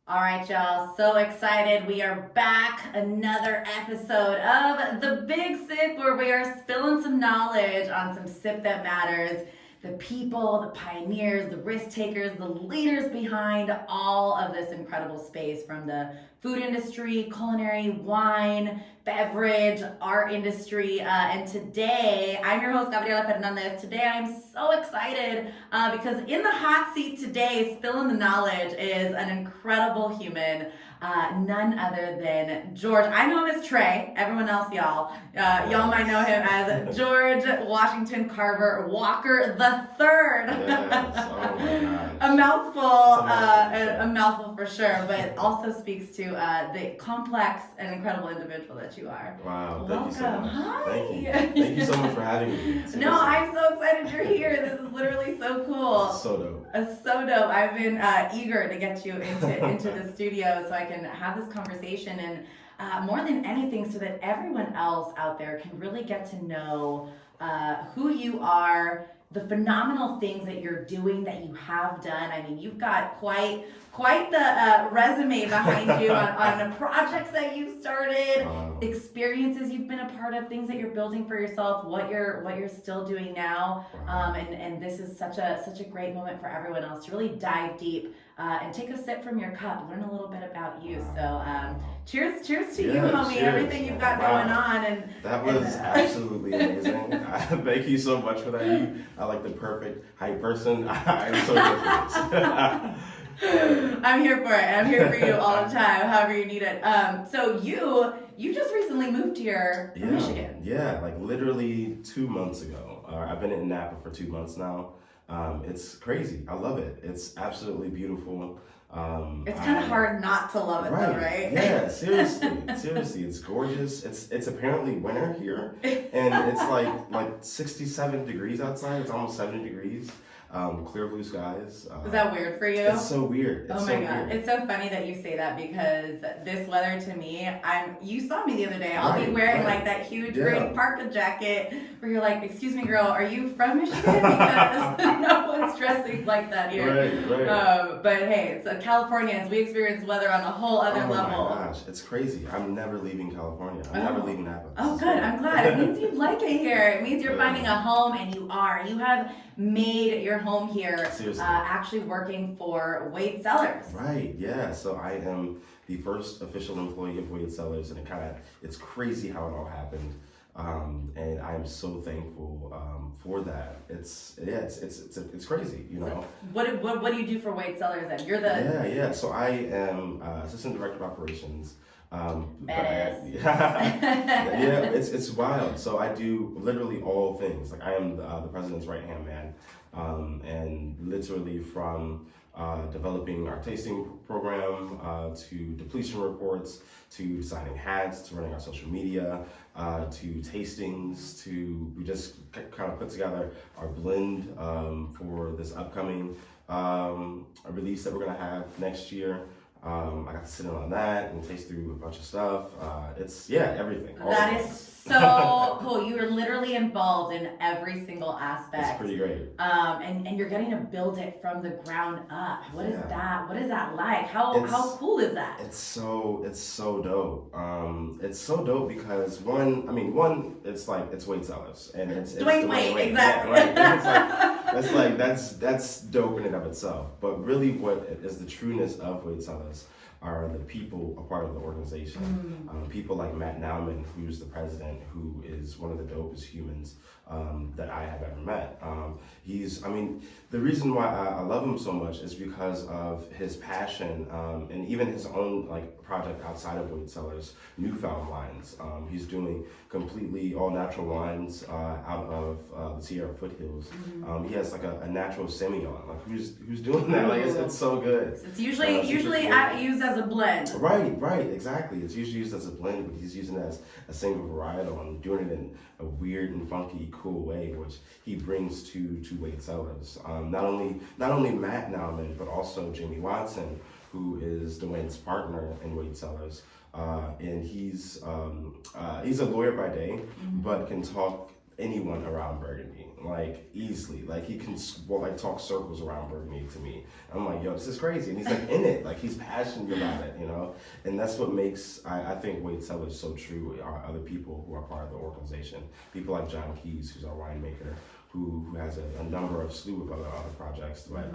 All right, y'all. So excited. We are back. Another episode of The Big Sip, where we are spilling some knowledge on some sip that matters. The people, the pioneers, the risk takers, the leaders behind all of this incredible space, from the food industry, culinary, wine, beverage, art industry. And today, I'm your host, Gabriela Fernandez. Today, I'm so excited because in the hot seat today, spilling the knowledge, is an incredible human. None other than George. I know him as Trey. Everyone else, y'all might know him as George Washington Carver Walker III. Yes. Oh my gosh. A mouthful, a mouthful for sure, but it also speaks to the complex and incredible individual that you are. Wow. Welcome. Thank you so much. Hi. Thank you. Thank you so much for having me. No, I'm so excited you're here. This is literally so cool. So dope. So dope. I've been eager to get you into the studio so I can have this conversation, and more than anything, so that everyone else out there can really get to know who you are, the phenomenal things that you're doing, that you have done. I mean, you've got quite the resume behind you on the projects that you've started, experiences you've been a part of, things that you're building for yourself, what you're still doing now. And this is such a great moment for everyone else to really dive deep and take a sip from your cup, learn a little bit about you. So cheers to you, homie. Cheers. Everything you've got going on. And that was absolutely amazing. Thank you so much for that. You are like the perfect hype person. I'm so good for this. I'm here for it. I'm here for you all the time, however you need it. So you just recently moved here from Michigan. Yeah, like literally 2 months ago. I've been in Napa for 2 months now. It's crazy. I love it. It's absolutely beautiful. It's kind of hard not to love it, though, right? Yeah, seriously, it's gorgeous. It's apparently winter here, and it's like 67 degrees outside. It's almost 70 degrees. Clear blue skies. Is that weird for you? It's so weird. Oh my God. It's so funny that you say that, because this weather to me, you saw me the other day. I'll be wearing like that huge green parka jacket where you're like, excuse me, girl, are you from Michigan? Because no one's dressing like that here. Right. But hey, it's Californians. We experience weather on a whole other level. Oh my gosh, it's crazy. I'm never leaving California. I'm never leaving Napa. Oh, good. I'm glad. It means you like it here. It means you're finding a home, and you are. You have made your home here, actually working for Wade Cellars. Right, yeah. So I am the first official employee of Wade Cellars, and it's crazy how it all happened. And I am so thankful for that. It's crazy, you know. So what do you do for Wade Cellars then? You're the Yeah. So I am assistant director of operations. It's wild. So I do literally all things. Like I am the president's right hand man, and literally from developing our tasting program to depletion reports, to designing hats, to running our social media, to tastings, to we just kind of put together our blend for this upcoming release that we're gonna have next year. I got to sit in on that and taste through a bunch of stuff. It's everything. That is so cool. You are literally involved in every single aspect. It's pretty great. And you're getting to build it from the ground up. What is that? What is that like? How cool is that? It's so dope. It's so dope because one, it's Wade Cellars, and it's Dwayne Wade, exactly. Yeah, right. That's dope in and of itself. But really, what is the trueness of Wade Cellars are the people a part of the organization. People like Matt Nauman, who's the president, who is one of the dopest humans that I have ever met. The reason why I love him so much is because of his passion and even his own project outside of Wade Cellars, Newfound Wines. He's doing completely all natural wines out of the Sierra foothills. He has a natural Semillon. Who's doing that? It's so good. It's usually used as a blend. Right, exactly. It's usually used as a blend, but he's using it as a single varietal and doing it in a weird and funky, cool way, which he brings to Wade Cellars. Not only Matt Nauman, but also Jamie Watson, who is Dwayne's partner in Wade Cellars. And he's a lawyer by day, but can talk anyone around Burgundy, like easily. Like he can like talk circles around Burgundy to me. I'm like, yo, this is crazy, and he's like in it, like he's passionate about it, you know. And that's what makes I think Wade Cellars so true. Are other people who are part of the organization, people like John Keys, who's our winemaker, who has a number of slew of other projects, but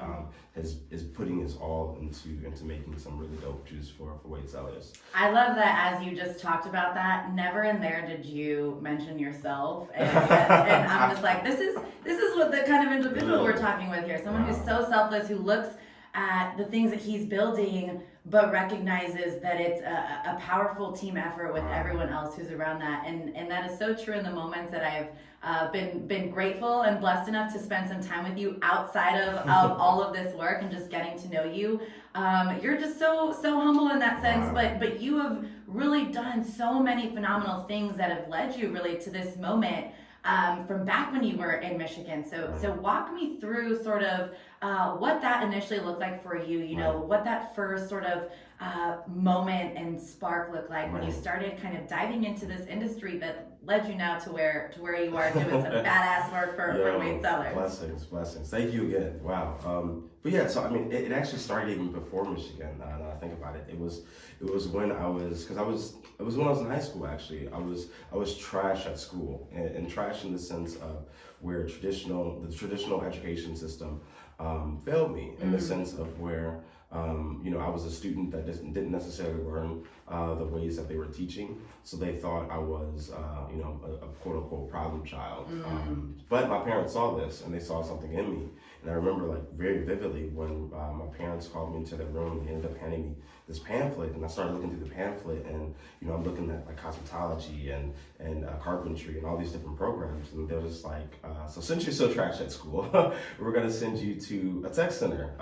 is putting his all into making some really dope juice for Wade Cellars. I love that as you just talked about that, never in there did you mention yourself, and I'm just like, this is what the kind of individual we're talking with here. Someone who's so selfless, who looks at the things that he's building, but recognizes that it's a powerful team effort with everyone else who's around that. And that is so true in the moments that I've been grateful and blessed enough to spend some time with you outside of all of this work and just getting to know you. You're just so humble in that sense, but you have really done so many phenomenal things that have led you really to this moment. From back when you were in Michigan. So walk me through sort of what that initially looked like for you, you know, what that first sort of moment and spark looked like when you started kind of diving into this industry that led you now to where you are doing some badass work for Wade Cellars. Blessings. Thank you again. Wow. But yeah, so I mean, it actually started even before Michigan. Now that I think about it, it was when I was when I was in high school. Actually, I was trash at school, and trash in the sense of where the traditional education system failed me in the sense of where I was a student that didn't necessarily learn the ways that they were teaching, so they thought I was a quote unquote problem child. But my parents saw this and they saw something in me, and I remember like very vividly when my parents called me into their room and they ended up handing me this pamphlet, and I started looking through the pamphlet, and I'm looking at like cosmetology and carpentry and all these different programs, and they're just like, so since you're so trash at school, we're gonna send you to a tech center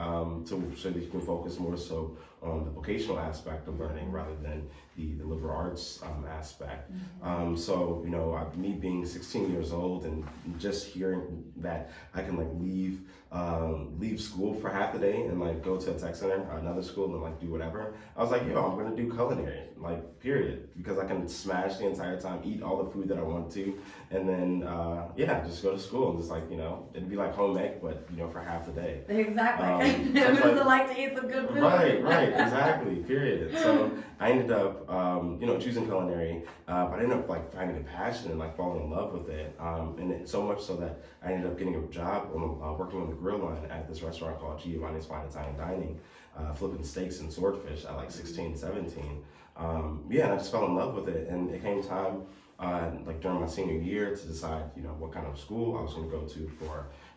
so that you can focus more so on the vocational aspect of learning rather than the liberal arts aspect. So me being 16 years old and just hearing that I can like leave school for half the day and like go to a tech center, another school, and like do whatever, I was like, yo, I'm gonna do culinary, like period, because I can smash the entire time, eat all the food that I want to, and then just go to school and just like it'd be like home ec, but for half the day. Exactly. Who doesn't like to eat some good food? Right, exactly, period. So I ended up choosing culinary, but I ended up like finding a passion and like falling in love with it, and so much so that I ended up getting a job working on the grill line at this restaurant called Giovanni's Fine Italian Dining, flipping steaks and swordfish at like 16, 17. And I just fell in love with it, and it came time like during my senior year to decide what kind of school I was going to go to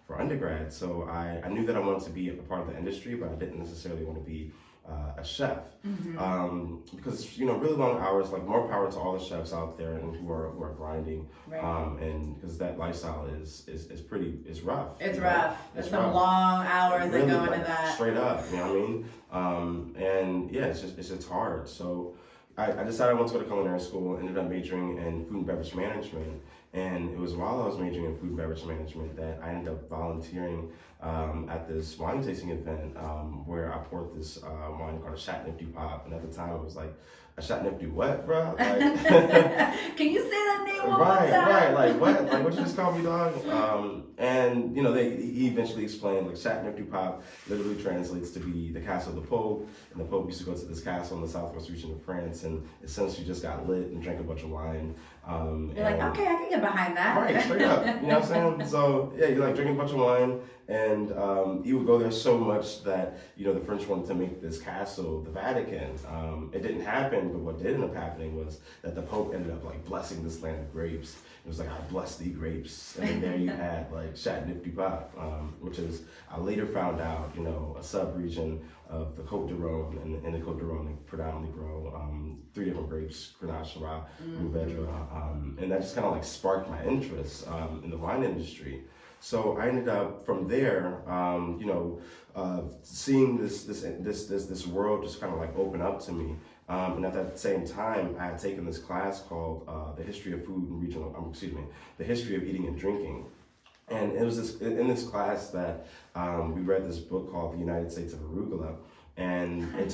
for undergrad. So I knew that I wanted to be a part of the industry, but I didn't necessarily want to be a chef, because really long hours. Like, more power to all the chefs out there and who are grinding, and because that lifestyle is rough. It's rough. It's some long hours that go into that. Straight up, you know what I mean? And yeah, it's just hard. So I decided I wanted to go to culinary school. Ended up majoring in food and beverage management. And it was while I was majoring in food and beverage management that I ended up volunteering at this wine tasting event where I poured this wine called a Chateauneuf du Pape. And at the time, it was like, a Chateauneuf du what, bro? Like, can you say that name one more time? Right. Like, what? Like, what you just called me, dog? And he eventually explained, like, Chateauneuf du Pape literally translates to be the castle of the Pope. And the Pope used to go to this castle in the southwest region of France, and essentially just got lit and drank a bunch of wine. You're like, okay, I can get behind that. Right, straight up. You know what I'm saying? So, yeah, you're like drinking a bunch of wine, and he would go there so much that, the French wanted to make this castle the Vatican. It didn't happen, but what did end up happening was that the Pope ended up, like, blessing this land of grapes. It was like, I bless thee grapes. And then there you had, like, Chateauneuf du Pape, which is, I later found out, a sub-region of the Côte de Rhône, and in the Côte de Rhône, they predominantly grow 3 different grapes, Grenache, Syrah, Mourvedre, and that just kind of like sparked my interest in the wine industry. So I ended up from there, seeing this world just kind of like open up to me. And at that same time, I had taken this class called the History of Food and the History of Eating and Drinking. And it was in this class that we read this book called The United States of Arugula And it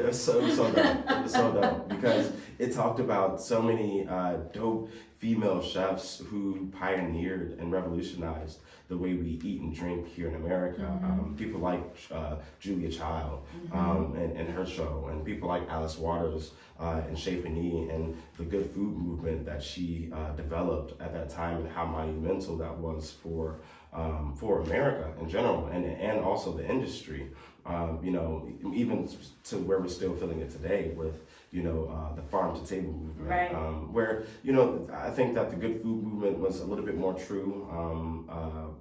was so dope. It was so dope because it talked about so many dope female chefs who pioneered and revolutionized the way we eat and drink here in America. People like Julia Child and her show, and people like Alice Waters and Chez Panisse, and the good food movement that she developed at that time, and how monumental that was for America in general, and also the industry. Even to where we're still feeling it today with, the farm to table movement, right. Where, I think that the good food movement was a little bit more true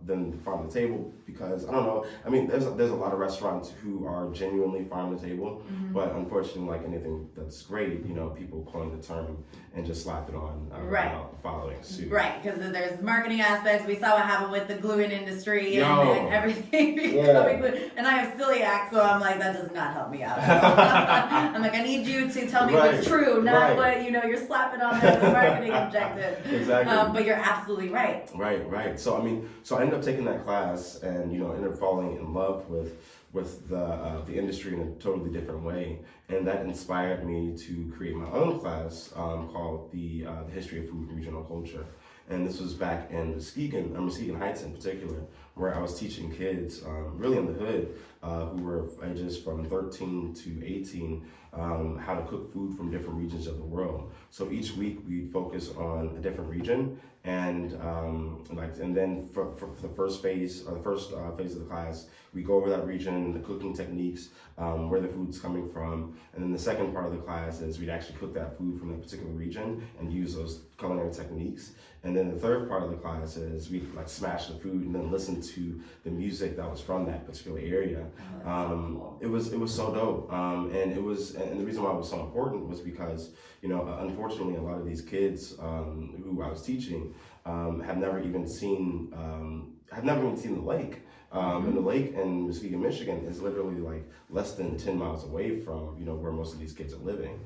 than the farm to table, because, I don't know, I mean, there's a lot of restaurants who are genuinely farm to table, but unfortunately, like anything that's great, people coin the term and just slap it on without following suit. Right, because there's marketing aspects. We saw what happened with the gluten industry and everything becoming gluten. And I have celiac, so I'm like, that does not help me out. I'm like, I need you to tell me what's true, not what you're slapping on there as a marketing objective. Exactly. But you're absolutely right. Right. So I ended up taking that class, and ended up falling in love with the industry in a totally different way, and that inspired me to create my own class called the History of Food and Regional Culture. And this was back in Muskegon Heights in particular, where I was teaching kids, really in the hood, who were ages from 13 to 18, how to cook food from different regions of the world. So each week we focus on a different region, and then for the first phase of the class, we go over that region, the cooking techniques, where the food's coming from, and then the second part of the class is we'd actually cook that food from that particular region and use those culinary techniques. And then the third part of the class is we smash the food and then listen to the music that was from that particular area. So cool. It was so dope, and the reason why it was so important was because unfortunately a lot of these kids who I was teaching have never even seen the lake. And the lake in Muskegon, Michigan is literally less than 10 miles away from where most of these kids are living.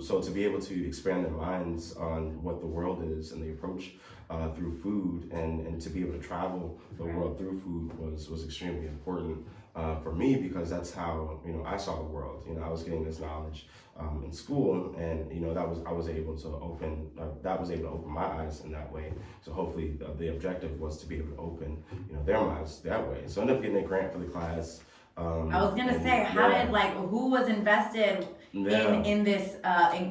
So to be able to expand their minds on what the world is and the approach through food, and to be able to travel the world through food was extremely important for me, because that's how I saw the world. I was getting this knowledge in school, and I was able to open my eyes in that way. So hopefully the objective was to be able to open their minds that way. So I ended up getting a grant for the class. I was gonna say, who was invested in this?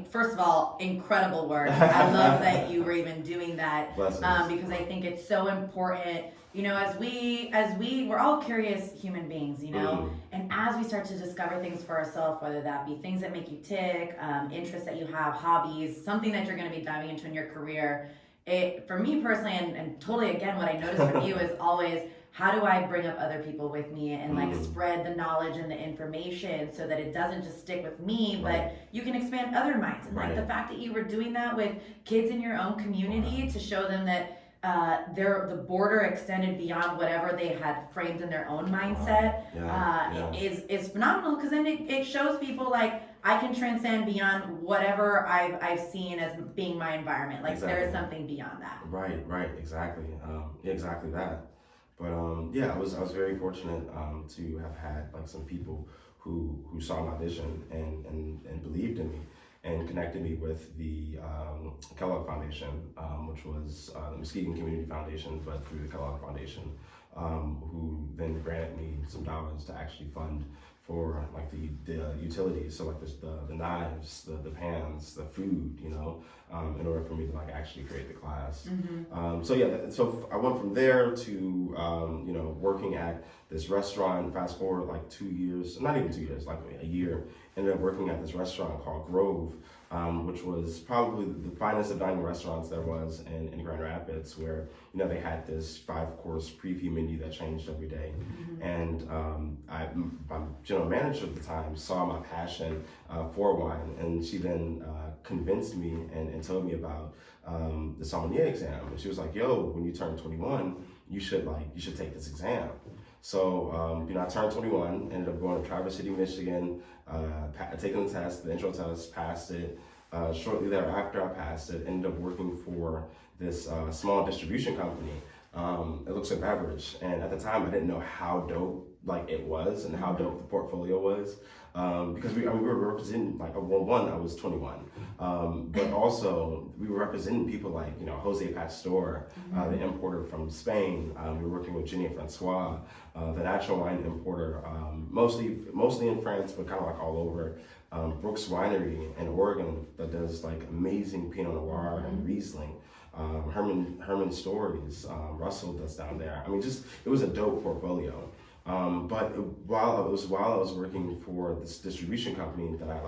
First of all, incredible work. I love that you were even doing that, because I think it's so important. We're all curious human beings, and as we start to discover things for ourselves, whether that be things that make you tick, interests that you have, hobbies, something that you're going to be diving into in your career. For me personally, and totally again, what I noticed from you is always, how do I bring up other people with me and spread the knowledge and the information so that it doesn't just stick with me, but you can expand other minds. And the fact that you were doing that with kids in your own community to show them that the border extended beyond whatever they had framed in their own mindset is phenomenal, because then it shows people I can transcend beyond whatever I've seen as being my environment. There is something beyond that. Right, exactly. Exactly that. But I was very fortunate to have had some people who saw my vision and believed in me, and connected me with the Kellogg Foundation, which was the Muskegon Community Foundation, but through the Kellogg Foundation, who then granted me some dollars to actually fund for the utilities, so the knives, the pans, the food, in order for me to actually create the class. So I went from there to working at this restaurant. Fast forward 2 years, not even 2 years, a year. Ended up working at this restaurant called Grove, which was probably the finest of dining restaurants there was in Grand Rapids, where they had this 5-course preview menu that changed every day. And my general manager at the time saw my passion for wine, and she then convinced me and told me about the sommelier exam. And she was like, "Yo, when you turn 21, you should take this exam." So I turned 21, ended up going to Traverse City, Michigan, taking the test, the intro test, passed it. Shortly thereafter, I passed it, ended up working for this small distribution company. It looks like beverage, and at the time I didn't know how dope like it was and how dope the portfolio was. Because we were representing like, well, one, I was 21, but also we were representing people like, you know, Jose Pastor, the importer from Spain. We were working with Jenny Francois, the natural wine importer, mostly in France, but kind of like all over. Brooks Winery in Oregon that does like amazing Pinot Noir and Riesling. Herman Stories, Russell that's down there. I mean, just it was a dope portfolio. But while I was working for this distribution company that I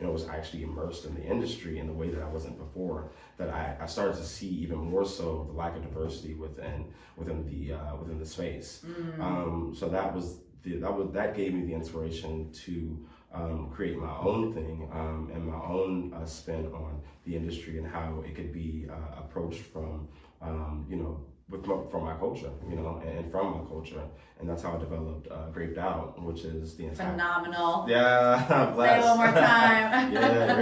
was actually immersed in the industry in the way that I wasn't before, that I started to see even more so the lack of diversity within the space. So that gave me the inspiration to create my own thing and my own spin on the industry and how it could be approached from from my culture, and from my culture, and that's how I developed Graped Out, which is the entire phenomenal. Yeah, say it one more time. Yeah,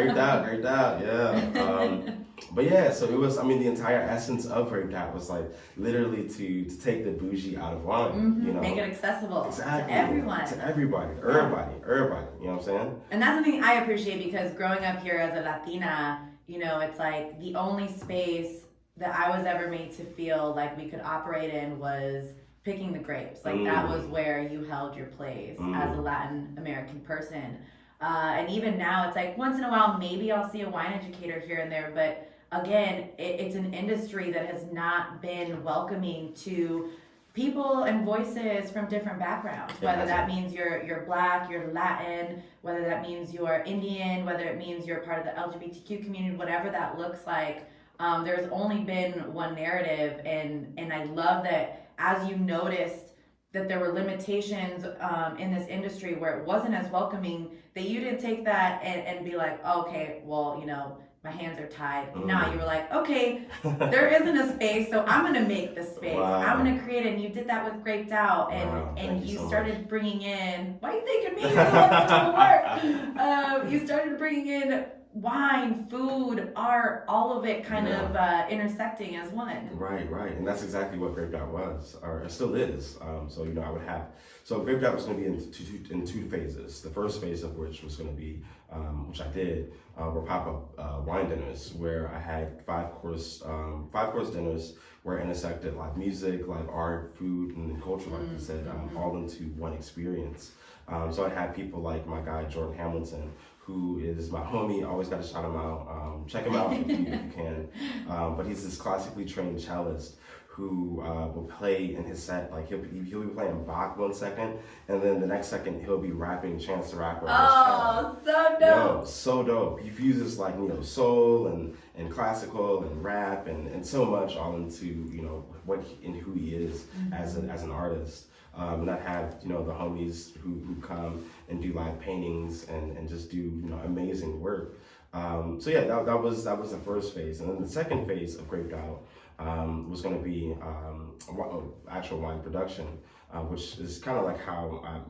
Graped Out, yeah. But yeah, so it was. I mean, the entire essence of Graped Out was like literally to take the bougie out of wine, make it accessible exactly to everyone, to everybody. You know what I'm saying? And that's something I appreciate because growing up here as a Latina, it's like the only space that I was ever made to feel like we could operate in was picking the grapes. Like that was where you held your place as a Latin American person. And even now it's like once in a while, maybe I'll see a wine educator here and there, but again, it's an industry that has not been welcoming to people and voices from different backgrounds, whether that means you're Black, you're Latin, whether that means you're Indian, whether it means you're part of the LGBTQ community, whatever that looks like. There's only been one narrative, and I love that as you noticed that there were limitations in this industry where it wasn't as welcoming, that you didn't take that and be like, oh, okay, well, my hands are tied. No, you were like, okay, there isn't a space, so I'm going to make the space. Wow. I'm going to create it, and you did that with Graped Out, and you started bringing in, why are you thinking me? You started bringing in wine, food, art, all of it kind of intersecting as one. Right. And that's exactly what Graped Out was, or it still is. So Graped Out was going to be in two phases. The first phase of which was going to be, which I did, were pop-up wine dinners, where I had five course dinners where it intersected live music, live art, food, and culture, like you said, all into one experience. So I had people like my guy, Jordan Hamilton, who is my homie. Always got to shout him out. Check him out if you can. But he's this classically trained cellist who will play in his set. Like he'll be playing Bach one second, and then the next second he'll be rapping Chance the Rapper. Oh, so dope! Yo, so dope. He fuses like soul and classical and rap and so much all into who he is as an artist. And I have the homies who come and do live paintings and just do amazing work. So yeah, that was the first phase, and then the second phase of Graped Out was going to be actual wine production, which is kind of like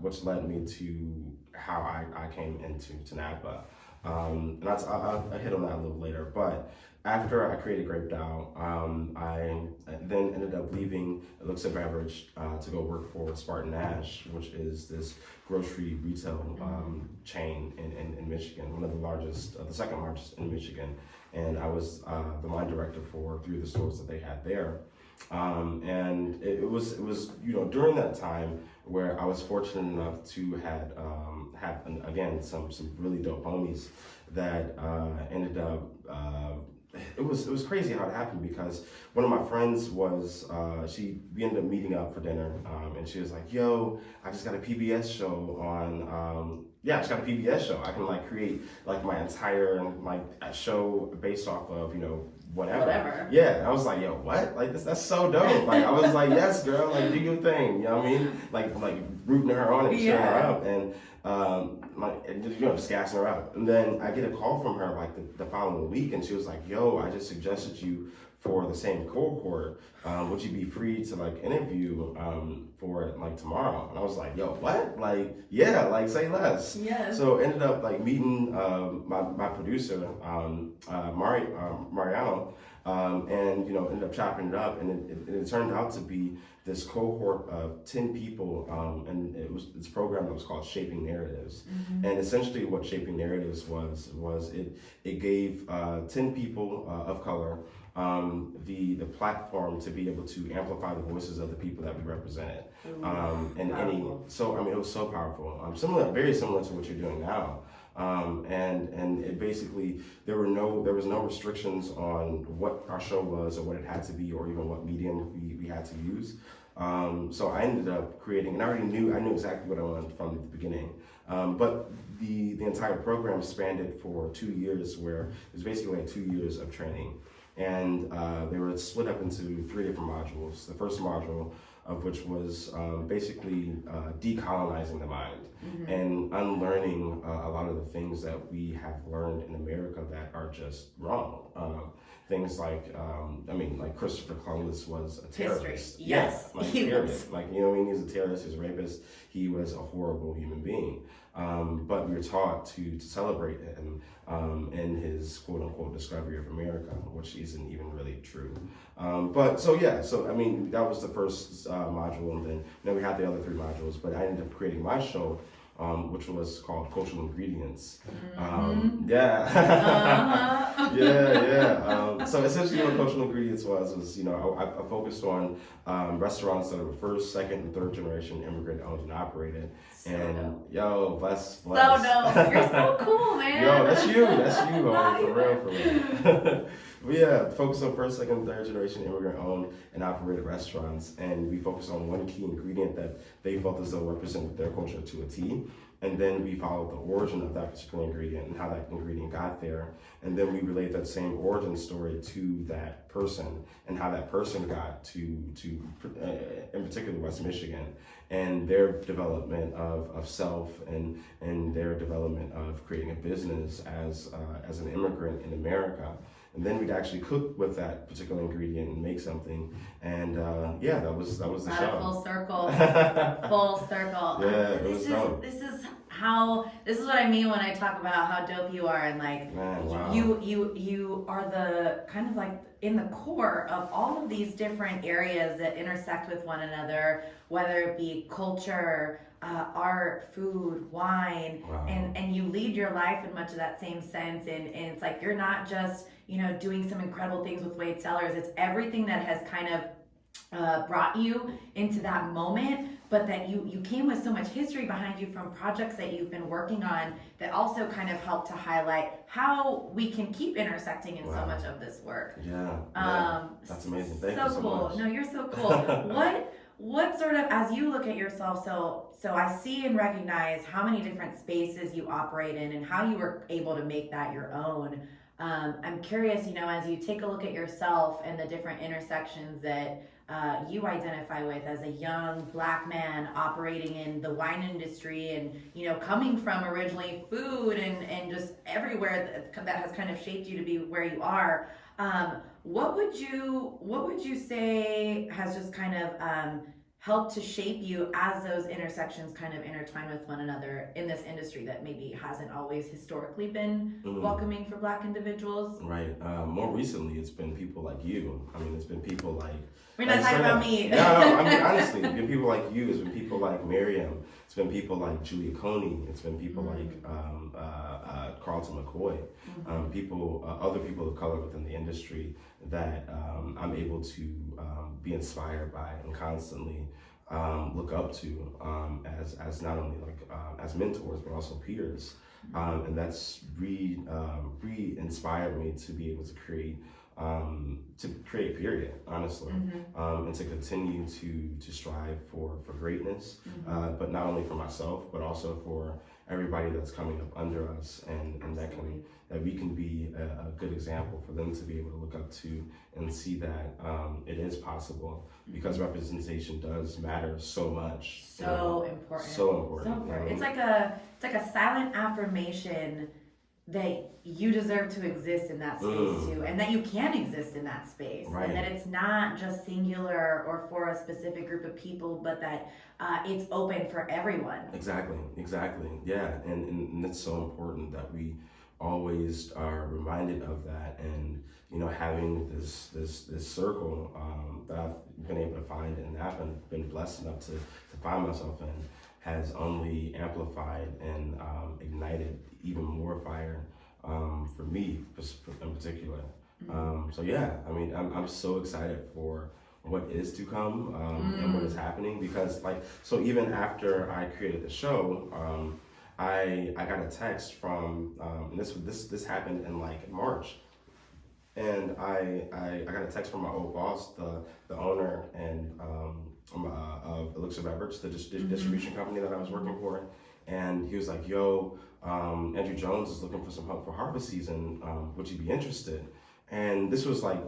which led me to how I came into Napa. And I'll hit on that a little later, but after I created Graped Out, I then ended up leaving Elixir Beverage to go work for Spartan Nash, which is this grocery retail chain in Michigan, one of the largest, the second largest in Michigan. And I was the line director for 3 of the stores that they had there. And it was during that time where I was fortunate enough to have again some really dope homies that ended up. It was crazy how it happened, because one of my friends was we ended up meeting up for dinner, and she was like, "Yo, I just got a PBS show on." I just got a PBS show. I can create my entire show based off of whatever. Yeah, and I was like, yo, what? That's so dope. I was like, yes, girl, do your thing. You know what I mean? Rooting her on and cheering her up, and just gassing her out. And then I get a call from her the following week, and she was like, yo, I just suggested you for the same cohort, would you be free to like interview for it like tomorrow? And I was like, yo, what? Like, yeah, like say less. Yes. So ended up like meeting my producer, Mariano, and you know, ended up chopping it up, and it turned out to be this cohort of 10 people, and it was this program that was called Shaping Narratives. And essentially what Shaping Narratives was it gave 10 people of color the platform to be able to amplify the voices of the people that we represented. So I mean, it was so powerful. Very similar to what you're doing now. And it basically there was no restrictions on what our show was or what it had to be or even what medium we had to use. So I ended up creating, and I knew exactly what I wanted from the beginning. But the entire program spanned for 2 years, where it was basically like 2 years of training. And they were split up into 3 different modules. The first module of which was basically decolonizing the mind and unlearning a lot of the things that we have learned in America that are just wrong. Things like, like Christopher Columbus was a terrorist. History. Yes, yeah, he was. Like, you know what I mean? He's a terrorist, he's a rapist, he was a horrible human being. But we were taught to celebrate him in his quote-unquote discovery of America, which isn't even really true. So I mean, that was the first module, and then we had the other 3 modules, but I ended up creating my show, which was called Cultural Ingredients. So essentially what Cultural Ingredients was, you know, I focused on restaurants that were first, second, and third generation immigrant owned and operated. Bless. So dope. You're so cool, man. Yo, that's you, for real. But yeah, focus on first, second, and third generation immigrant owned and operated restaurants, and we focus on one key ingredient that they felt as though represented their culture to a T. And then we followed the origin of that particular ingredient and how that ingredient got there. And then we relate that same origin story to that person and how that person got to in particular, West Michigan, and their development of self and their development of creating a business as an immigrant in America. And then we'd actually cook with that particular ingredient and make something. And that was the show. Full circle. Full circle. Yeah, it was dope. This is what I mean when I talk about how dope you are, and like, man, wow. you are the kind of like in the core of all of these different areas that intersect with one another, whether it be culture, art, food, wine, wow. and you lead your life in much of that same sense, and it's like you're not just, you know, doing some incredible things with Wade Cellars. It's everything that has kind of brought you into that moment, but that you came with so much history behind you from projects that you've been working on that also kind of help to highlight how we can keep intersecting in so much of this work. Yeah. That's amazing. Thank you so cool. much. No, you're so cool. What sort of, as you look at yourself, so I see and recognize how many different spaces you operate in and how you were able to make that your own. I'm curious, you know, as you take a look at yourself and the different intersections that you identify with as a young Black man operating in the wine industry, and, you know, coming from originally food and just everywhere that has kind of shaped you to be where you are. What would you say has just kind of helped to shape you as those intersections kind of intertwine with one another in this industry that maybe hasn't always historically been welcoming for Black individuals? Right. More recently, it's been people like you. I mean, it's been people like... We're not talking about me. No, I mean, honestly, it's been people like you. It's been people like Miriam. It's been people like Julia Coney. It's been people like Carlton McCoy. Other people of color within the industry that I'm able to be inspired by and constantly look up to as not only like as mentors but also peers, and that's re-inspired me to be able to create period, honestly, and to continue to strive for greatness, but not only for myself but also for everybody that's coming up under us, and that we can be a good example for them to be able to look up to and see that it is possible, because representation does matter so much. So important. So important. It's like a silent affirmation that you deserve to exist in that space too, and that you can exist in that space, Right. and that it's not just singular or for a specific group of people, but that it's open for everyone. Exactly. Yeah, and it's so important that we always are reminded of that, and having this circle that I've been able to find in Napa and been blessed enough to find myself in has only amplified and ignited even more fire for me in particular. So yeah, I mean, I'm so excited for what is to come and what is happening, because so even after I created the show, I got a text from and this happened in March, and I got a text from my old boss, the owner and of Elixir Beverage, the distribution company that I was working for, and he was like, "Yo, Andrew Jones is looking for some help for harvest season. Would you be interested?" And this was like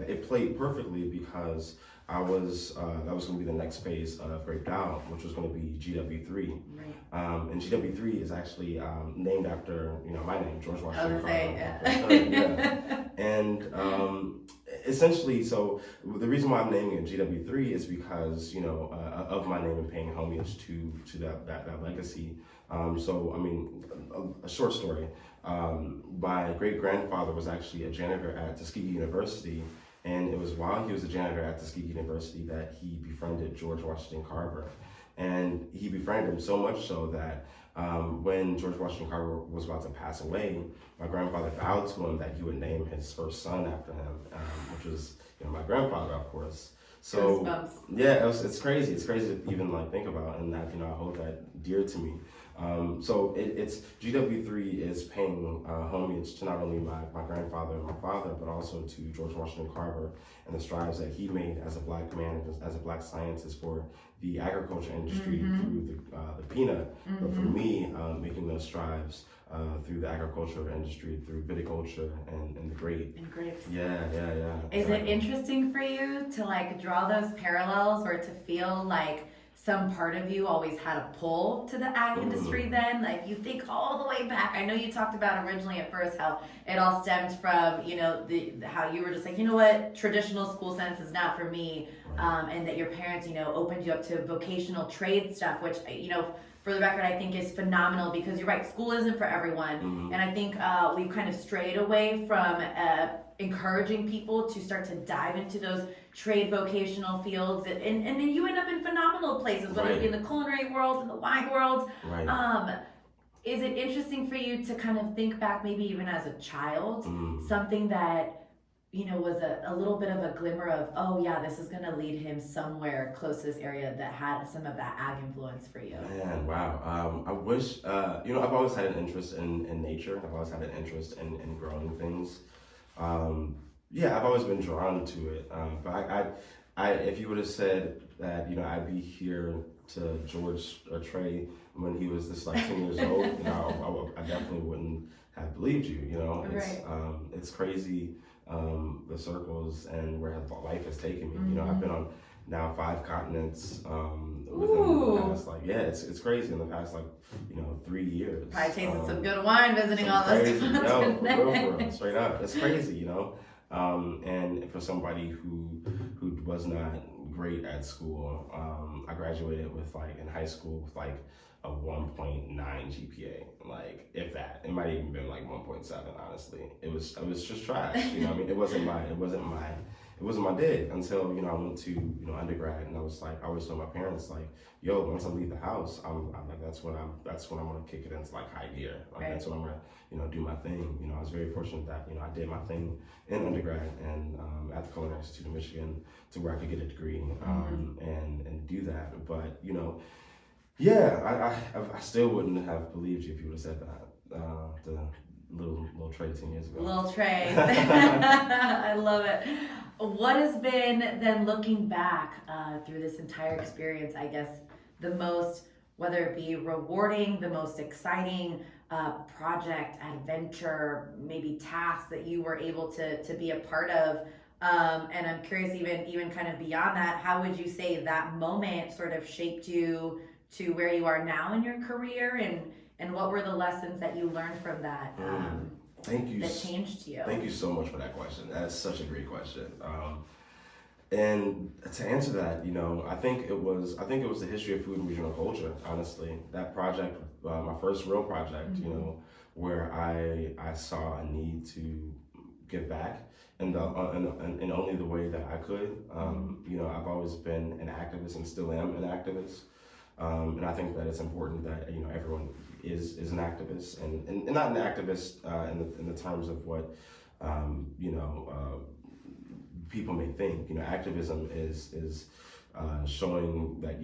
it played perfectly, because I was that was going to be the next phase of Break Down, which was going to be GW3. Right. And GW3 is actually named after my name, George Washington Carver Yeah. III. Yeah. And essentially, so the reason why I'm naming it GW3 is because of my name and paying homage to that legacy. So I mean, a short story. My great grandfather was actually a janitor at Tuskegee University, and it was while he was a janitor at Tuskegee University that he befriended George Washington Carver. And he befriended him so much so that when George Washington Carver was about to pass away, my grandfather vowed to him that he would name his first son after him, which was my grandfather, of course. So yeah, it's crazy. It's crazy to even think about, and that I hold that dear to me. So it's GW3 is paying homage to not only my grandfather and my father, but also to George Washington Carver and the strides that he made as a black man, as a black scientist for the agriculture industry through the peanut. But for me, making those strides through the agriculture industry, through viticulture and the grape. And grapes. Yeah. Is it interesting for you to draw those parallels, or to feel like some part of you always had a pull to the ag industry then? You think all the way back. I know you talked about originally at first how it all stemmed from, how you were just like, you know what, traditional school sense is not for me. And that your parents, opened you up to vocational trade stuff, which, for the record, I think is phenomenal, because you're right, school isn't for everyone. And I think we've kind of strayed away from encouraging people to start to dive into those trade vocational fields, and then you end up in phenomenal places, whether it be in the culinary world, in the wine world. Is it interesting for you to kind of think back, maybe even as a child, something that was a little bit of a glimmer of, oh yeah, this is going to lead him somewhere close to this area that had some of that ag influence for you? Man, wow. I wish, I've always had an interest in nature. I've always had an interest in growing things. Yeah, I've always been drawn to it. But I if you would have said that, I'd be here to George or Trey when he was this 10 years old, I definitely wouldn't have believed you. It's crazy. The circles and where life has taken me. I've been on now 5 continents within the past it's crazy in the past 3 years. Probably tasted some good wine visiting all those continents. For real, straight up, it's crazy, and for somebody who was not great at school, I graduated with in high school with a 1.9 GPA, if that. It might even been 1.7. Honestly, it was just trash. It wasn't my dig until I went to undergrad, and I always told my parents yo, once I leave the house, I'm that's when I'm gonna kick it into high gear. That's when I'm gonna do my thing. I was very fortunate that I did my thing in undergrad and at the Culinary Institute of Michigan, to where I could get a degree and do that. But yeah, I still wouldn't have believed you if you would have said that. The little Trey 10 years ago. Little Trey. I love it. What has been, then, looking back through this entire experience, I guess, the most, whether it be rewarding, the most exciting project, adventure, maybe task that you were able to be a part of? And I'm curious, even kind of beyond that, how would you say that moment sort of shaped you to where you are now in your career, and what were the lessons that you learned from that Thank you. that changed you? Thank you so much for that question. That's such a great question. And to answer that, I think it was the history of food and regional culture. Honestly, that project, my first real project, where I saw a need to give back in only the way that I could. I've always been an activist and still am an activist. And I think that it's important that everyone is an activist and not an activist in the terms of what people may think. Activism is showing that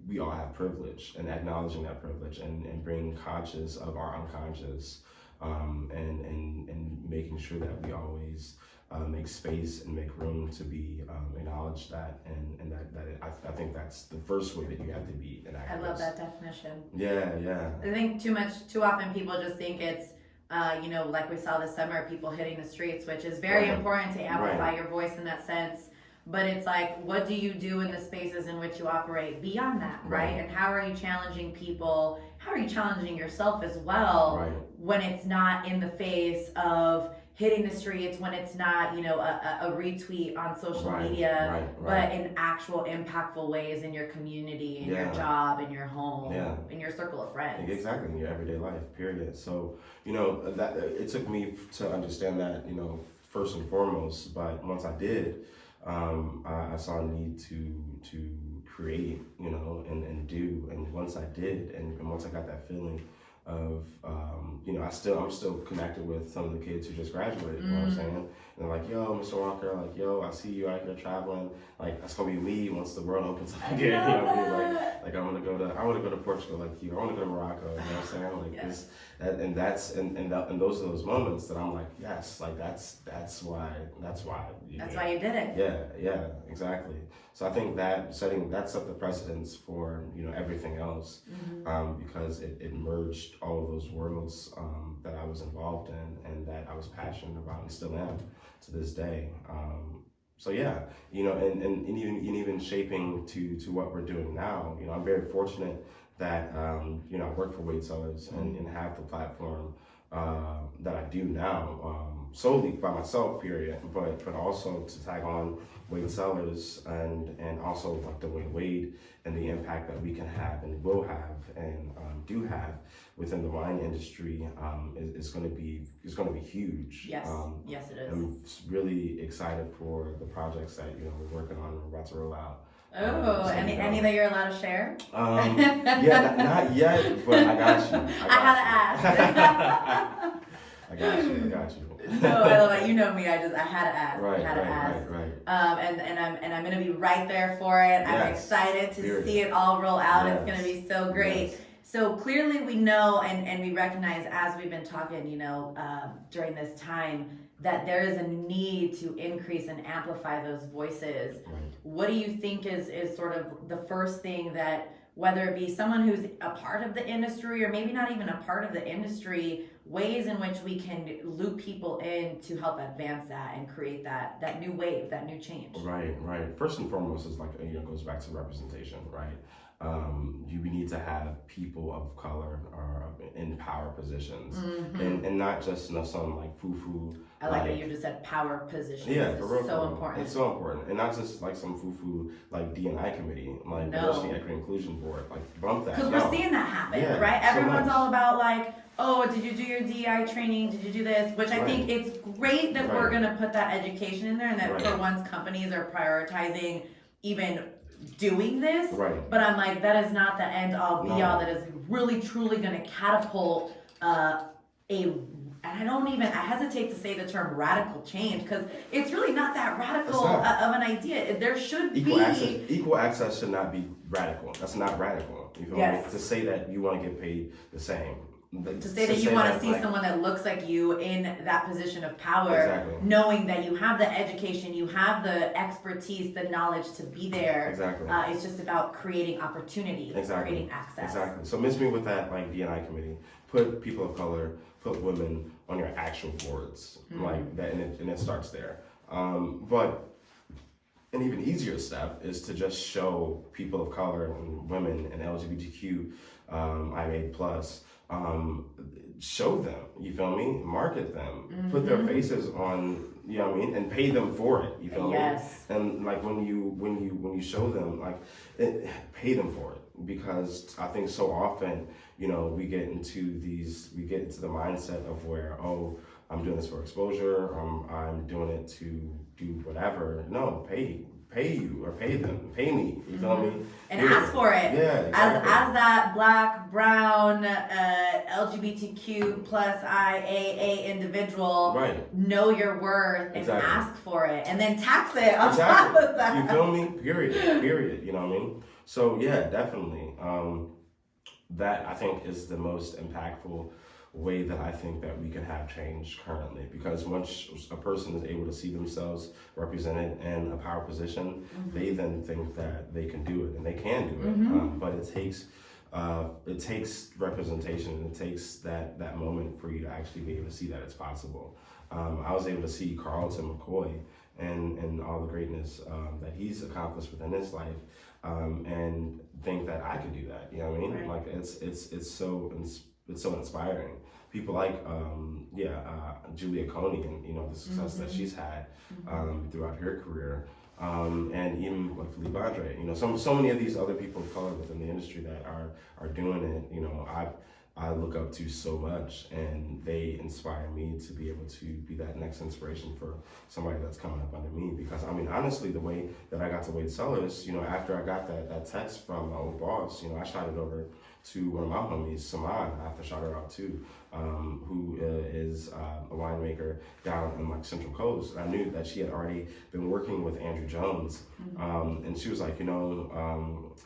we all have privilege and acknowledging that privilege and being conscious of our unconscious and making sure that we always make space and make room to be acknowledge that and I think that's the first way that you have to be an activist. I love that definition. Yeah. I think too often people just think it's like we saw this summer, people hitting the streets, which is very important to amplify your voice in that sense. But it's like, what do you do in the spaces in which you operate beyond that, right? And how are you challenging people? How are you challenging yourself as well when it's not in the face of hitting the streets, when it's not, a retweet on social media, but in actual impactful ways in your community, in your job, in your home, in your circle of friends. Exactly, in your everyday life, period. So, that it took me to understand that, first and foremost, but once I did, I saw a need to create, and do, and once I did, and once I got that feeling of, I'm still connected with some of the kids who just graduated, you know what I'm saying? And they're like, yo, Mr. Walker, like, yo, I see you out here traveling, like, that's gonna be me once the world opens up again, you know what I mean? Like I wanna go to Portugal like you, I wanna go to Morocco, you know what I'm saying? Like this, and those are those moments that I'm like, yes, like that's why you did it. Yeah, exactly. So I think that set the precedence for everything else, because it merged all of those worlds that I was involved in and that I was passionate about and still am to this day. So yeah, and even shaping to what we're doing now. I'm very fortunate that I work for Wade Cellars and have the platform that I do now, solely by myself, period, but also to tag on Wade Cellars and also like Dwayne Wade and the impact that we can have and will have and do have within the wine industry is going to be huge. Yes, yes it is. I'm really excited for the projects that we're working on and we're about to roll out. Oh, any that you're allowed to share? Yeah, not yet, but I got you. I had to ask. I got you. No, I love that. You know me. I had to ask. Right. And I'm gonna be right there for it. Yes. I'm excited to see it all roll out. Yes. It's gonna be so great. Yes. So clearly we know and we recognize as we've been talking, during this time, that there is a need to increase and amplify those voices. Right. What do you think is sort of the first thing that, whether it be someone who's a part of the industry or maybe not even a part of the industry, ways in which we can loop people in to help advance that and create that new wave, that new change? Right. First and foremost is like, goes back to representation, right? We need to have people of color in power positions, and not just some like foo-foo. I like that you just said power positions. Yeah, for real. So important. It's so important, and not just like some foo-foo like D&I committee, like diversity, equity, inclusion board, like bump that. Because we're seeing that happen, right? Everyone's all about like, oh, did you do your DI training? Did you do this? Which I think it's great that we're gonna put that education in there, and that for once companies are prioritizing even doing this, but I'm like, that is not the end all be all that is really truly going to catapult I hesitate to say the term radical change because it's really not that radical of an idea. There should be equal access should not be radical. That's not radical. You feel me? To say that you want to get paid the same. To say that you want to see someone that looks like you in that position of power, knowing that you have the education, you have the expertise, the knowledge to be there. It's just about creating opportunity, creating access. Exactly. So miss me with that like D&I committee. Put people of color, put women on your actual boards, like that, and it starts there. But an even easier step is to just show people of color and women and LGBTQ, IA plus, show them, you feel me? Market them, put their faces on, you know what I mean, and pay them for it, you feel me? And like when you show them, like pay them for it, because I think so often, you know, we get into the mindset of where, oh, I'm doing this for exposure, I'm doing it to do whatever. No, pay you or pay them, pay me, you feel me? And ask for it. Yeah, exactly. As that Black, brown, LGBTQ plus IAA individual, right. Know your worth and ask for it, and then tax it on top of that. You feel me? Period. You know what I mean? So yeah, definitely. That I think is the most impactful way that I think that we can have change currently, because once a person is able to see themselves represented in a power position, they then think that they can do it, and they can do it. But it takes representation. It takes that moment for you to actually be able to see that it's possible. I was able to see Carlton McCoy and all the greatness that he's accomplished within his life, and think that I could do that. You know what I mean? Right. Like it's so inspiring. People like Julia Coney, and you know the success that she's had throughout her career, and even like Philippe Andre. You know, so many of these other people of color within the industry that are doing it. You know, I look up to so much, and they inspire me to be able to be that next inspiration for somebody that's coming up under me. Because I mean, honestly, the way that I got to Wade Cellars, you know, after I got that text from my old boss, you know, I shot it over to one of my homies, Saman. I have to shout her out too, who is a winemaker down in like Central Coast. I knew that she had already been working with Andrew Jones, and she was like, you know,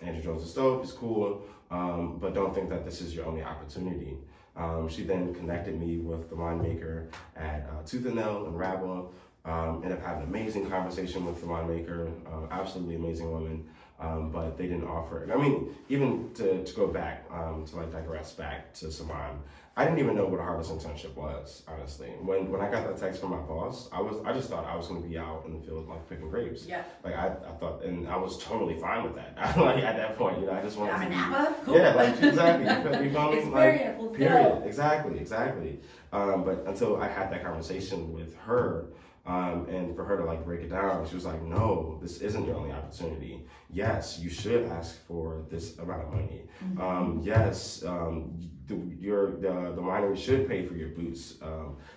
Andrew Jones is dope, he's cool, but don't think that this is your only opportunity. She then connected me with the winemaker at Tooth and Nail in Rabble. Ended up having an amazing conversation with the winemaker, absolutely amazing woman. But they didn't offer it. I mean, even to go back, to like digress back to Saman, I didn't even know what a harvest internship was, honestly. When I got that text from my boss, I just thought I was going to be out in the field like picking grapes. Yeah. Like I thought, and I was totally fine with that. Like at that point, you know, I just wanted I'm to in be, Napa. Cool. yeah, like exactly. You feel me? Experience. Like, period. Exactly. But until I had that conversation with her. And for her to like break it down, she was like, no, this isn't your only opportunity. Yes, you should ask for this amount of money. Yes, the winery should pay for your boots.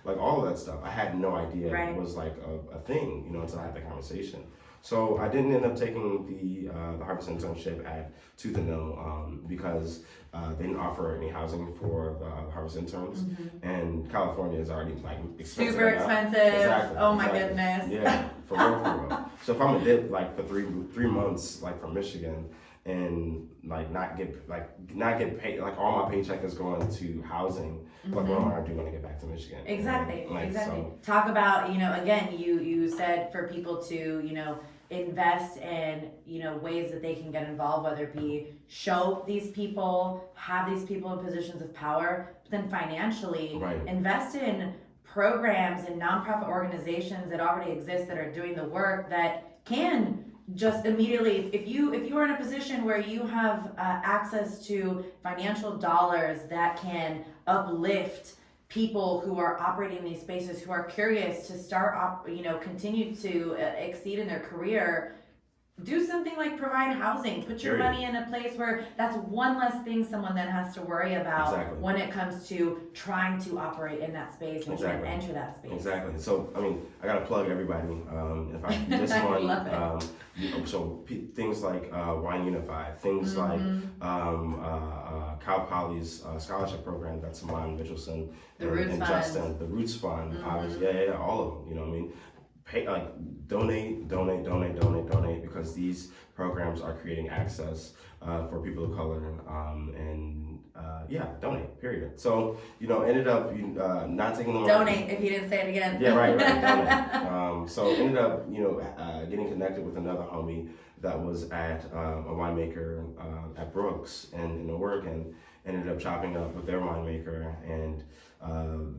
Like all of that stuff. I had no idea it was like a thing, you know, until I had that conversation. So I didn't end up taking the harvest internship at Tooth and Nail because they didn't offer any housing for the harvest interns, and California is already like expensive. Super expensive. Exactly. Oh my goodness. Yeah, for real. So if I'm gonna dip like for three months like from Michigan and like not get paid, like all my paycheck is going to housing. Like what am I doing when I get back to Michigan? Exactly. Like, exactly. So. Talk about, you know, again, you said for people to, you know, invest in, you know, ways that they can get involved, whether it be show these people, have these people in positions of power, but then financially invest in programs and nonprofit organizations that already exist that are doing the work that can just immediately, if you are in a position where you have access to financial dollars that can uplift people who are operating in these spaces, who are curious to start, continue to exceed in their career, do something like provide housing. Put your money in a place where that's one less thing someone then has to worry about when it comes to trying to operate in that space and trying to enter that space. Exactly. So, I mean, I got to plug everybody. If I this one, things like Wine Unified, things like Cal Poly's scholarship program, that's Saman Mitchelson and Justin, the Roots Fund, obviously, all of them, you know what I mean? Donate, because these programs are creating access for people of color, and donate, period. So, you know, ended up not taking them. Donate, if you didn't say it again. Yeah, right, donate. So ended up, getting connected with another homie that was at a winemaker at Brooks in Oregon, ended up chopping up with their winemaker, and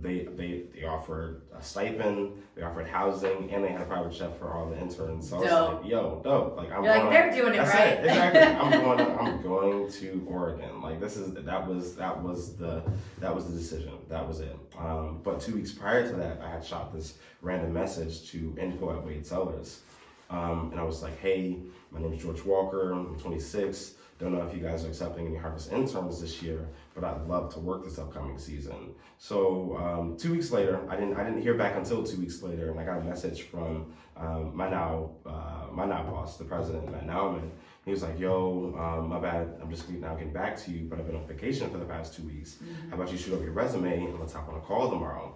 they offered a stipend, they offered housing, and they had a private chef for all the interns. So I was like, yo, dope. Like, You're like, they're doing it right. It, exactly. I'm going to Oregon. Like, that was the decision. That was it. But 2 weeks prior to that, I had shot this random message to info at Wade Cellars. And I was like, hey, my name is George Walker, I'm 26. Don't know if you guys are accepting any harvest interns this year, but I'd love to work this upcoming season. So 2 weeks later, I didn't hear back until 2 weeks later, and I got a message from my now boss, the president, Matt Nauman. He was like, yo, my bad, I'm just now getting back to you, but I've been on vacation for the past 2 weeks. How about you shoot over your resume and let's hop on a call tomorrow?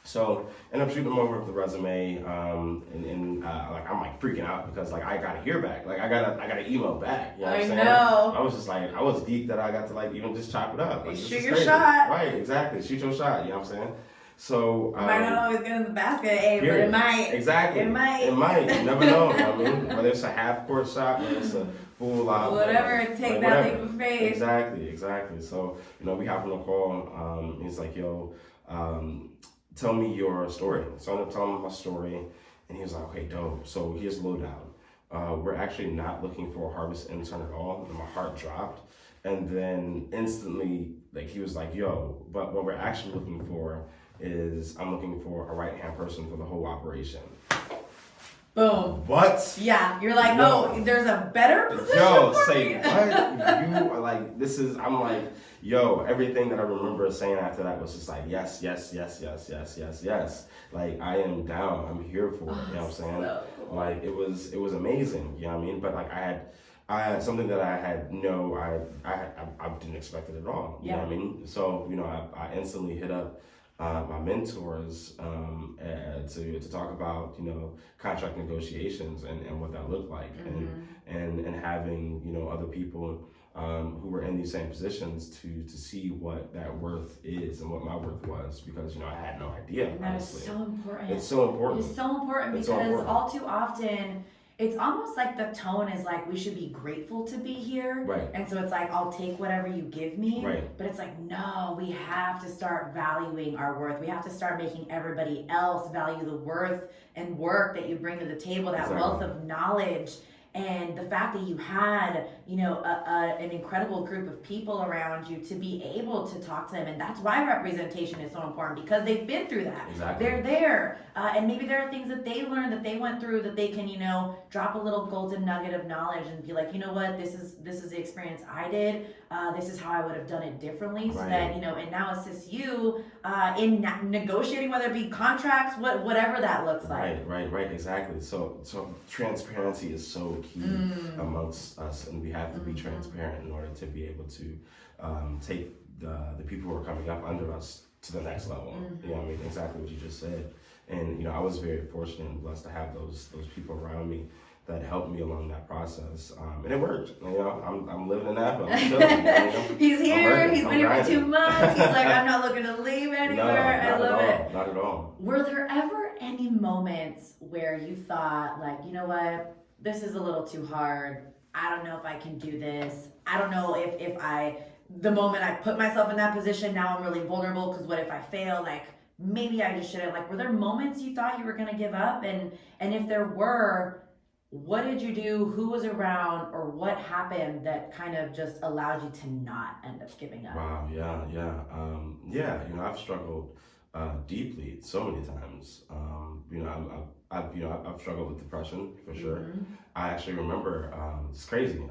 So end up shooting them over the resume, and like I'm like freaking out because like I gotta hear back, like I gotta email back. You know what I'm saying? Know. I was just like, I was geeked that I got to like even just chop it up. Like, shoot your shot. Right, exactly. Shoot your shot. You know what I'm saying? So might not always get in the basket, but it might. Exactly. It might. It might. You never know. You know what I mean? Whether it's a half court shot, whether it's a full out. Whatever it takes, that leap of faith. Exactly. So we hop on a call. He's like, yo. Tell me your story. So I ended up telling him my story, and he was like, okay, dope. So here's the lowdown. We're actually not looking for a harvest intern at all. And my heart dropped. And then instantly, like he was like, yo, but what we're actually looking for is I'm looking for a right-hand person for the whole operation. Boom. What? Yeah, you're like, oh, there's a better position. Yo, for say me? what? You are like, I'm like, yo, everything that I remember saying after that was just like, yes. Like, I am down. I'm here for it. You know what I'm saying? So cool. Like, it was amazing. You know what I mean? But like, I had something that I had I didn't expect it at all. You know what I mean? So, I instantly hit up my mentors to talk about contract negotiations and what that looked like, and having other people who were in these same positions to see what that worth is and what my worth was, because I had no idea. And that honestly. is so important. It's so important. It's so important because all too often it's almost like the tone is like we should be grateful to be here. Right. And so it's like, I'll take whatever you give me. Right. But it's like, no, we have to start valuing our worth. We have to start making everybody else value the worth and work that you bring to the table, that wealth of knowledge. And the fact that you had, an incredible group of people around you to be able to talk to them. And that's why representation is so important, because they've been through that. Exactly. They're there. And maybe there are things that they learned, that they went through, that they can, drop a little golden nugget of knowledge and be like, you know what, this is the experience I did. This is how I would have done it differently. So that, and now assists you in negotiating, whether it be contracts, whatever that looks like. Right, exactly. So transparency is so key amongst us, and we have to be transparent in order to be able to take the people who are coming up under us to the next level. You know what I mean? Exactly what you just said. And I was very fortunate and blessed to have those people around me that helped me along that process, and it worked. I'm living in Napa. I'm chilling, He's here. He's been here for 2 months. He's like, I'm not looking to leave anywhere. I love it. Not at all. Were there ever any moments where you thought, like, you know what, this is a little too hard. I don't know if I can do this. I don't know if the moment I put myself in that position, now I'm really vulnerable, because what if I fail? Like, maybe I just shouldn't. Like, were there moments you thought you were going to give up? And if there were, what did you do? Who was around, or what happened that kind of just allowed you to not end up giving up? Wow, yeah. I've struggled deeply so many times. I've struggled with depression for sure. I actually remember, it's crazy.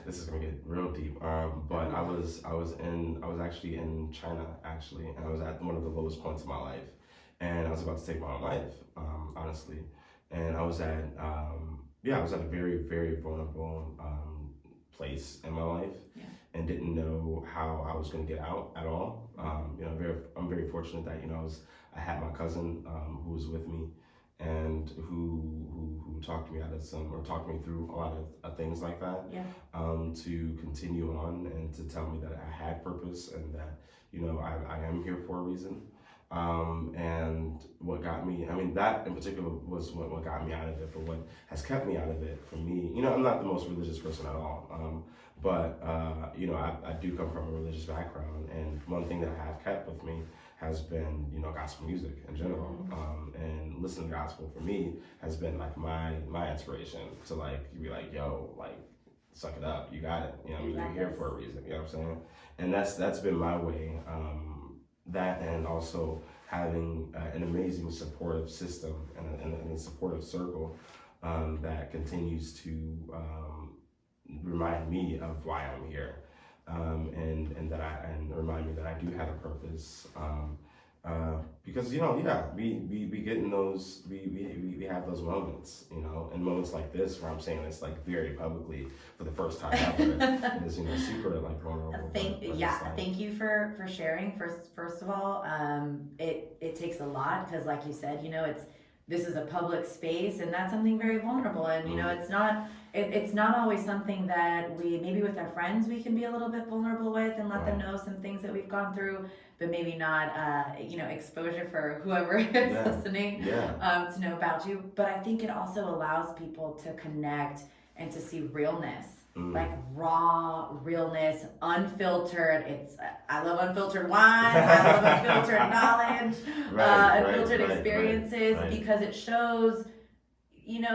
This is gonna get real deep. But I was actually in China actually, and I was at one of the lowest points of my life, and I was about to take my own life, honestly. And I was at a very, very vulnerable place in my life, and didn't know how I was going to get out at all. I'm very fortunate that I had my cousin who was with me, and who talked me out of talked me through a lot of things like that. To continue on and to tell me that I had purpose, and that I am here for a reason. And what got me, I mean, that in particular was what got me out of it, but what has kept me out of it for me, I'm not the most religious person at all. But I do come from a religious background, and one thing that I have kept with me has been, gospel music in general. And listening to gospel for me has been like my inspiration to like, you be like, yo, like, suck it up, you got it. You're here for a reason, you know what I'm saying? And that's been my way. That and also having an amazing supportive system and a supportive circle that continues to remind me of why I'm here, and remind me that I do have a purpose. Because we get in those we have those moments, and moments like this where I'm saying this like very publicly for the first time ever is super like vulnerable. Thank you for sharing. First of all, it takes a lot because like you said, this is a public space, and that's something very vulnerable, and it's not always something that we, maybe with our friends, we can be a little bit vulnerable with and let them know some things that we've gone through, but maybe not, exposure for whoever is listening to know about you. But I think it also allows people to connect and to see realness, like raw realness, unfiltered. I love unfiltered wine, I love unfiltered knowledge, unfiltered experiences, because it shows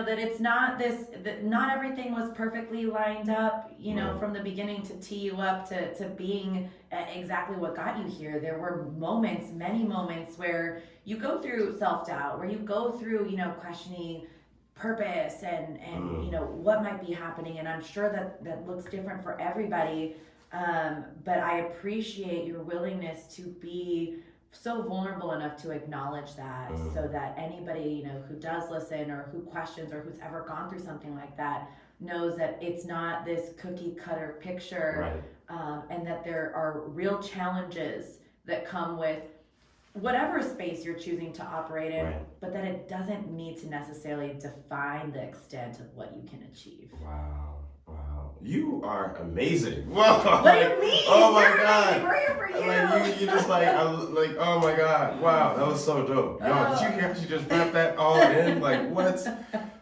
that it's not that not everything was perfectly lined up, from the beginning to tee you up to being exactly what got you here. There were many moments where you go through self-doubt, where you go through, questioning purpose and what might be happening. And I'm sure that looks different for everybody. But I appreciate your willingness to be so vulnerable enough to acknowledge that, so that anybody who does listen or who questions or who's ever gone through something like that knows that it's not this cookie cutter picture, and that there are real challenges that come with whatever space you're choosing to operate in, but that it doesn't need to necessarily define the extent of what you can achieve. Wow. You are amazing. Whoa. What do you mean? Oh my God. We're here for you. Like you just I'm like, oh my God. Wow, that was so dope. Yo, did you hear she just wrapped that all in? Like, what?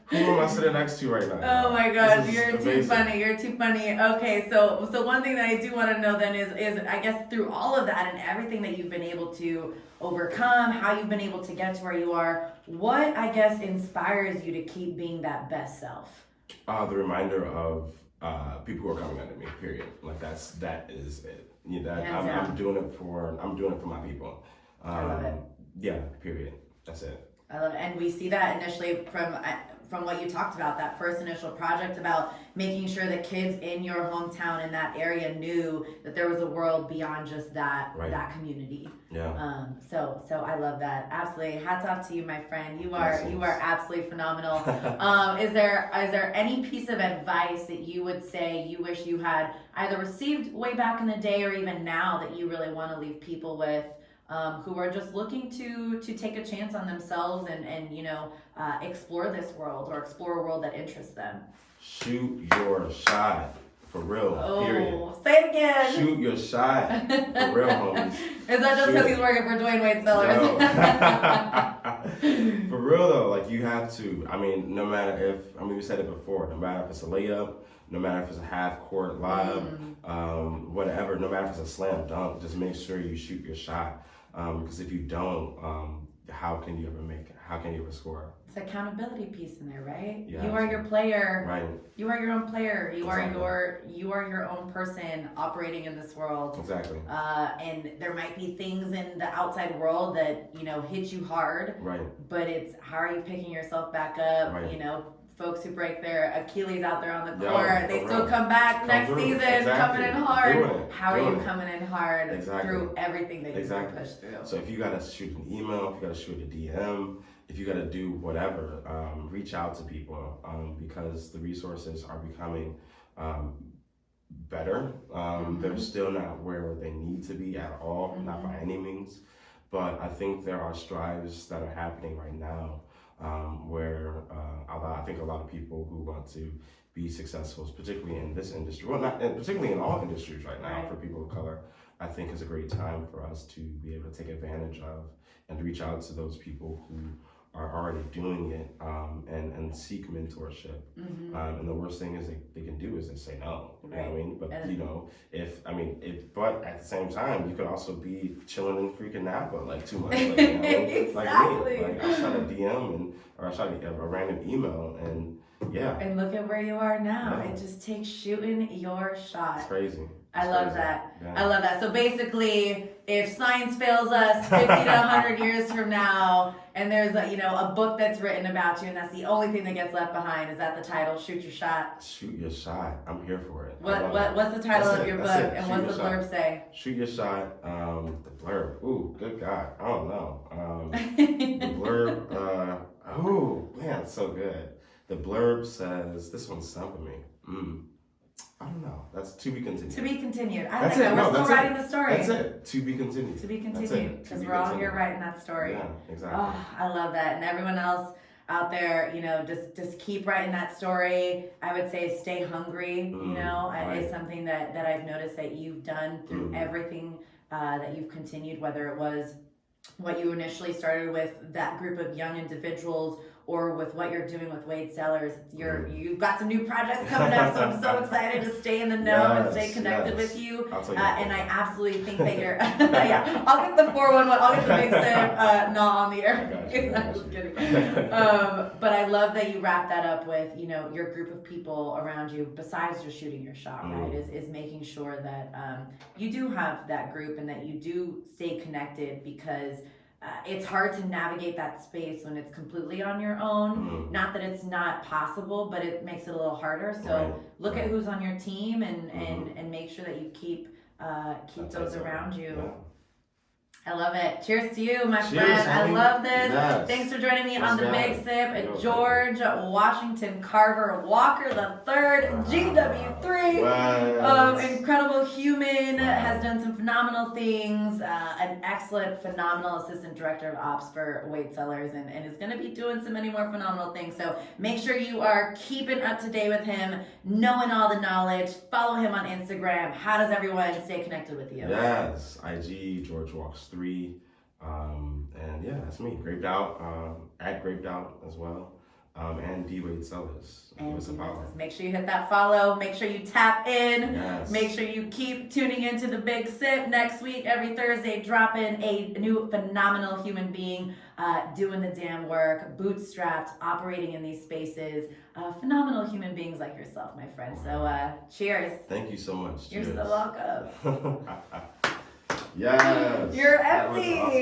Who am I sitting next to right now? Oh my God, you're too funny. You're too funny. Okay, so one thing that I do want to know then is I guess through all of that and everything that you've been able to overcome, how you've been able to get to where you are, what I guess inspires you to keep being that best self? The reminder of people who are coming under me. Period. Like that is it. I'm doing it for my people. I love it. Yeah. Period. That's it. I love it, and we see that initially from what you talked about, that first initial project about making sure that kids in your hometown in that area knew that there was a world beyond just that community. Yeah. So I love that. Absolutely. Hats off to you, my friend. You are absolutely phenomenal. Is there any piece of advice that you would say you wish you had either received way back in the day or even now that you really want to leave people with, who are just looking to take a chance on themselves and explore this world or explore a world that interests them? Shoot your shot. For real, period. Say it again. Shoot your shot. For real, homies. Is that just because he's working for Dwayne Wade Cellars? No. For real though, like you have to. I mean, no matter we said it before, no matter if it's a layup, no matter if it's a half court lob, whatever, no matter if it's a slam dunk, just make sure you shoot your shot. Because if you don't, how can you ever score? It's accountability piece in there, right? Yeah, you are your player. Right. You are your own player. You are your own person operating in this world. Exactly. And there might be things in the outside world that hit you hard. Right. But it's how are you picking yourself back up? Right. Folks who break their Achilles out there on the court, they still come back next season, coming in hard. How are you coming in hard through everything that you've been pushed through? So if you gotta shoot an email, if you gotta shoot a DM, if you gotta do whatever, reach out to people, because the resources are becoming better. They're still not where they need to be at all, not by any means. But I think there are strides that are happening right now, where I think a lot of people who want to be successful, particularly in this industry, particularly in all industries right now for people of color, I think is a great time for us to be able to take advantage of and reach out to those people who are already doing it, and seek mentorship. And the worst thing is they can do is they say no. You know what I mean? But but at the same time, you could also be chilling in freaking Napa like 2 months later. You know what I mean? Exactly. Like me. Like I shot a DM or I shot a random email and yeah. And look at where you are now. Yeah. It just takes shooting your shot. It's crazy. I love that. Yeah. I love that. So basically, if science fails us 50 to 100 years from now, and there's a book that's written about you, and that's the only thing that gets left behind, is that the title? Shoot your shot. Shoot your shot. I'm here for it. What's the title of your book, and what's the blurb say? Shoot your shot. The blurb. Ooh, good God. I don't know. The blurb. Oh man, it's so good. The blurb says, this one's stumping me. I don't know. That's to be continued. To be continued. I That's like it. that. We're still writing the story. That's it. To be continued. To be continued. Because we're all here writing that story. Yeah, exactly. Oh, I love that. And everyone else out there, just keep writing that story. I would say stay hungry, right. is something that I've noticed that you've done through everything that you've continued, whether it was what you initially started with, that group of young individuals, or with what you're doing with Wade Cellars. You've got some new projects coming up, so I'm so excited to stay in the know and stay connected with you. And I absolutely think that you're, yeah, I'll get the 411, I'll get the big sip, not on the air. I'm just kidding. But I love that you wrap that up with, your group of people around you, besides just shooting your shot, right, is making sure that you do have that group and that you do stay connected, because it's hard to navigate that space when it's completely on your own. Not that it's not possible, but it makes it a little harder. So look at who's on your team and make sure that you keep those around you. Yeah. I love it. Cheers to you, my Cheers, friend. honey. I love this. Yes. Thanks for joining me on the Big Sip at You're George Washington Carver Walker III, GW3. Wow. Incredible human, has done some phenomenal things, an excellent, phenomenal assistant director of ops for Wade Cellars, and is going to be doing so many more phenomenal things. So make sure you are keeping up to date with him, knowing all the knowledge. Follow him on Instagram. How does everyone stay connected with you? Yes, IG George Walks 3, and yeah, that's me. Graped Out, at Graped Out as well, and D Wade Cellars. Give us a follow. Make sure you hit that follow. Make sure you tap in. Yes. Make sure you keep tuning into the Big Sip next week. Every Thursday, drop in a new phenomenal human being doing the damn work, bootstrapped, operating in these spaces. Phenomenal human beings like yourself, my friend. So cheers. Thank you so much. You're Cheers. so welcome. Yes. You're empty.